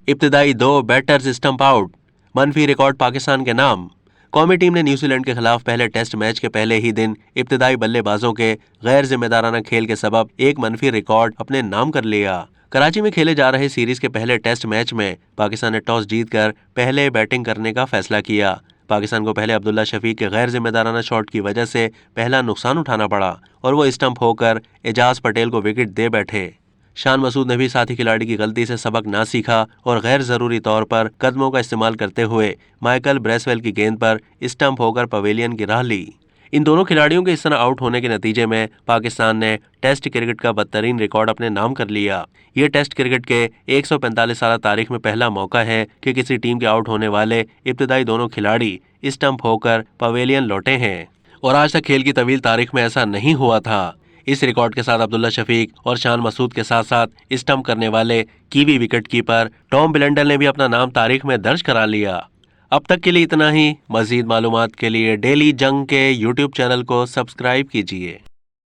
इब्तिदाई 2 batters stump out, मनफी record Pakistan के नाम। कौमी टीम ने न्यूजीलैंड के खिलाफ पहले टेस्ट मैच के पहले ही दिन इब्तिदाई बल्लेबाजों के गैर जिम्मेदाराना खेल के सबब एक मनफी रिकॉर्ड अपने नाम कर लिया। कराची में खेले जा रहे सीरीज के पहले टेस्ट मैच में पाकिस्तान ने टॉस जीतकर पहले बैटिंग करने का फैसला किया। पाकिस्तान को पहले अब्दुल्ला शफीक के गैर जिम्मेदाराना शॉट की वजह से पहला नुकसान उठाना पड़ा और वो स्टंप होकर एजाज पटेल को विकेट दे बैठे। शान मसूद ने भी साथी खिलाड़ी की गलती से सबक ना सीखा और गैर जरूरी तौर पर कदमों का इस्तेमाल करते हुए माइकल ब्रेसवेल की गेंद पर स्टंप होकर पवेलियन की राह ली। इन दोनों खिलाड़ियों के इस तरह आउट होने के नतीजे में पाकिस्तान ने टेस्ट क्रिकेट का बदतरीन रिकॉर्ड अपने नाम कर लिया। ये टेस्ट क्रिकेट के 145 साल तारीख में पहला मौका है कि किसी टीम के आउट होने वाले इब्तिदाई दोनों खिलाड़ी स्टंप होकर पवेलियन लौटे हैं और आज तक खेल की तवील तारीख में ऐसा नहीं हुआ था। इस रिकॉर्ड के साथ अब्दुल्ला शफीक और शान मसूद के साथ साथ स्टंप करने वाले कीवी विकेट कीपर टॉम बिलेंडल ने भी अपना नाम तारीख में दर्ज करा लिया। अब तक के लिए इतना ही। मजीद मालूमात के लिए डेली जंग के यूट्यूब चैनल को सब्सक्राइब कीजिए।